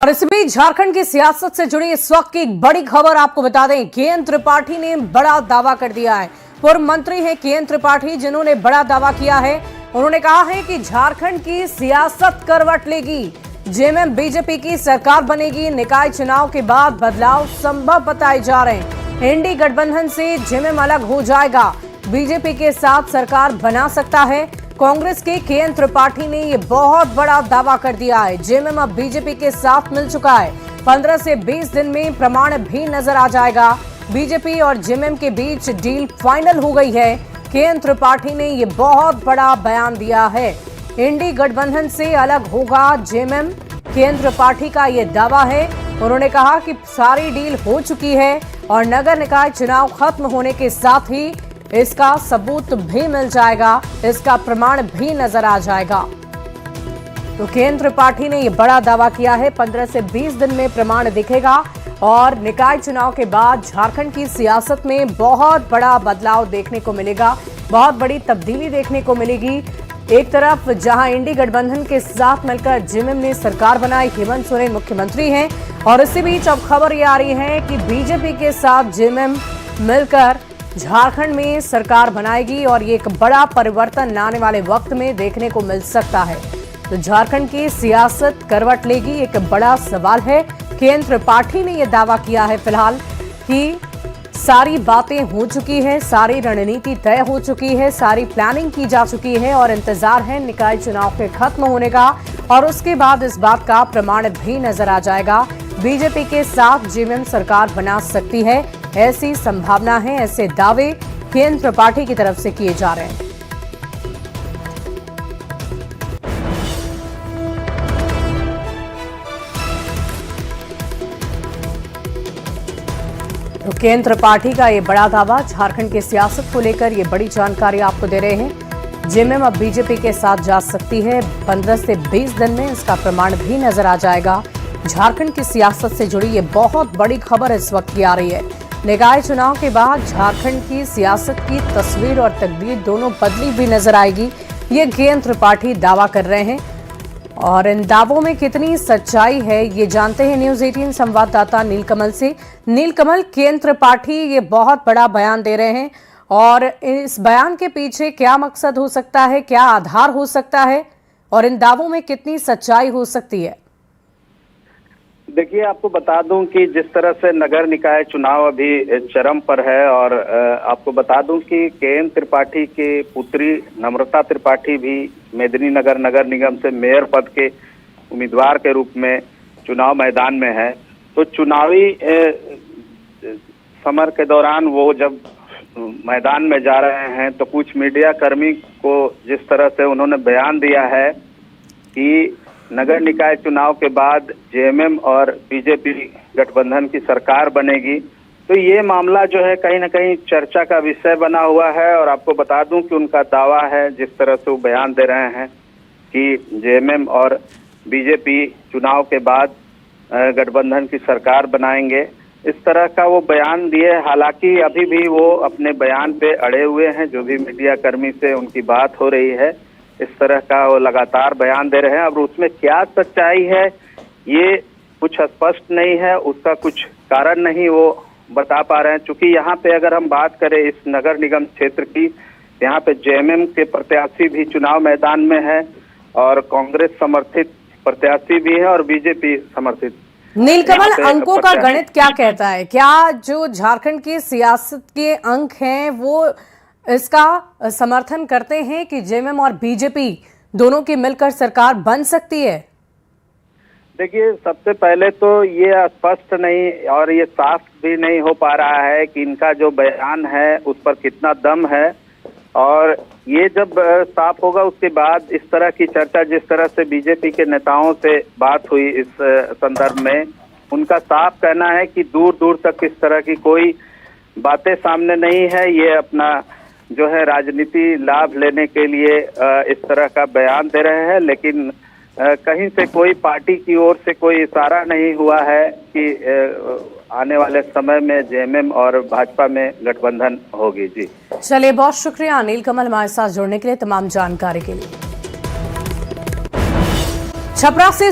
और इस बीच झारखंड की सियासत से जुड़ी इस वक्त की एक बड़ी खबर आपको बता दें। के.एन. त्रिपाठी ने बड़ा दावा कर दिया है। पूर्व मंत्री हैं के.एन. त्रिपाठी, जिन्होंने बड़ा दावा किया है। उन्होंने कहा है कि झारखंड की सियासत करवट लेगी, जेएमएम बीजेपी की सरकार बनेगी। निकाय चुनाव के बाद बदलाव संभव बताए जा रहे हैं। एनडीए गठबंधन से जेएमएम अलग हो जाएगा, बीजेपी के साथ सरकार बना सकता है। कांग्रेस के के.एन. त्रिपाठी ने ये बहुत बड़ा दावा कर दिया है। जेएमएम अब बीजेपी के साथ मिल चुका है। 15 से 20 दिन में प्रमाण भी नजर आ जाएगा। बीजेपी और जेएमएम के बीच डील फाइनल हो गई है। के.एन. त्रिपाठी ने ये बहुत बड़ा बयान दिया है। एनडीए गठबंधन से अलग होगा जेएमएम, के.एन. त्रिपाठी का ये दावा है। उन्होंने कहा कि सारी डील हो चुकी है और नगर निकाय चुनाव खत्म होने के साथ ही इसका सबूत भी मिल जाएगा, इसका प्रमाण भी नजर आ जाएगा। तो के.एन. त्रिपाठी ने यह बड़ा दावा किया है। 15 से 20 दिन में प्रमाण दिखेगा और निकाय चुनाव के बाद झारखंड की सियासत में बहुत बड़ा बदलाव देखने को मिलेगा, बहुत बड़ी तब्दीली देखने को मिलेगी। एक तरफ जहां एनडीए गठबंधन के साथ मिलकर जेएमएम ने सरकार बनाई, हेमंत सोरेन मुख्यमंत्री हैं, और इसी बीच अब खबर ये आ रही है कि बीजेपी के साथ जेएमएम मिलकर झारखंड में सरकार बनाएगी और ये एक बड़ा परिवर्तन आने वाले वक्त में देखने को मिल सकता है। तो झारखंड की सियासत करवट लेगी, एक बड़ा सवाल है। के.एन. त्रिपाठी ने यह दावा किया है फिलहाल कि सारी बातें हो चुकी है, सारी रणनीति तय हो चुकी है, सारी प्लानिंग की जा चुकी है और इंतजार है निकाय चुनाव के खत्म होने का, और उसके बाद इस बात का प्रमाण भी नजर आ जाएगा। बीजेपी के साथ जेएमएम सरकार बना सकती है, ऐसी संभावना है, ऐसे दावे के.एन. त्रिपाठी की तरफ से किए जा रहे हैं। तो के.एन. त्रिपाठी का ये बड़ा दावा, झारखंड की सियासत को लेकर ये बड़ी जानकारी आपको दे रहे हैं। जेएमएम अब बीजेपी के साथ जा सकती है, 15 से 20 दिन में इसका प्रमाण भी नजर आ जाएगा। झारखंड की सियासत से जुड़ी ये बहुत बड़ी खबर इस वक्त की आ रही है। निकाय चुनाव के बाद झारखंड की सियासत की तस्वीर और तकदीर दोनों बदली भी नजर आएगी, ये के.एन. त्रिपाठी दावा कर रहे हैं। और इन दावों में कितनी सच्चाई है ये जानते हैं न्यूज़ 18 संवाददाता नीलकमल से। नीलकमल, के.एन. त्रिपाठी ये बहुत बड़ा बयान दे रहे हैं और इस बयान के पीछे क्या मकसद हो सकता है, क्या आधार हो सकता है और इन दावों में कितनी सच्चाई हो सकती है? देखिए, आपको बता दूं कि जिस तरह से नगर निकाय चुनाव अभी चरम पर है, और आपको बता दूं कि के.एन. त्रिपाठी के पुत्री नम्रता त्रिपाठी भी मेदिनीनगर नगर निगम से मेयर पद के उम्मीदवार के रूप में चुनाव मैदान में है। तो चुनावी समर के दौरान वो जब मैदान में जा रहे हैं तो कुछ मीडिया कर्मी को जिस तरह से उन्होंने बयान दिया है कि नगर निकाय चुनाव के बाद जेएमएम और बीजेपी गठबंधन की सरकार बनेगी, तो ये मामला जो है कहीं ना कहीं चर्चा का विषय बना हुआ है। और आपको बता दूं कि उनका दावा है, जिस तरह से वो बयान दे रहे हैं कि जेएमएम और बीजेपी चुनाव के बाद गठबंधन की सरकार बनाएंगे, इस तरह का वो बयान दिए। हालांकि अभी भी वो अपने बयान पे अड़े हुए हैं। जो भी मीडिया कर्मी से उनकी बात हो रही है, इस तरह का वो लगातार बयान दे रहे हैं। अब उसमें क्या सच्चाई है ये कुछ स्पष्ट नहीं है, उसका कुछ कारण नहीं वो बता पा रहे हैं। चूंकि यहाँ पे अगर हम बात करें इस नगर निगम क्षेत्र की, यहाँ पे जेएमएम के प्रत्याशी भी चुनाव मैदान में है और कांग्रेस समर्थित प्रत्याशी भी है और बीजेपी समर्थित। नीलकमल, अंकों का गणित क्या कहता है? क्या जो झारखंड की सियासत के अंक हैं वो इसका समर्थन करते हैं कि जेएमएम और बीजेपी दोनों की मिलकर सरकार बन सकती है? देखिए, सबसे पहले तो ये स्पष्ट नहीं और ये साफ भी नहीं हो पा रहा है कि इनका जो बयान है उस पर कितना दम है। और ये जब साफ होगा उसके बाद इस तरह की चर्चा, जिस तरह से बीजेपी के नेताओं से बात हुई इस संदर्भ में, उनका साफ कहना है कि दूर दूर तक इस तरह की कोई बातें सामने नहीं है। ये अपना जो है राजनीति लाभ लेने के लिए इस तरह का बयान दे रहे हैं, लेकिन कहीं से कोई पार्टी की ओर से कोई इशारा नहीं हुआ है कि आने वाले समय में जेएमएम और भाजपा में गठबंधन होगी। जी चलिए, बहुत शुक्रिया नीलकमल हमारे साथ जुड़ने के लिए, तमाम जानकारी के लिए। छपरा से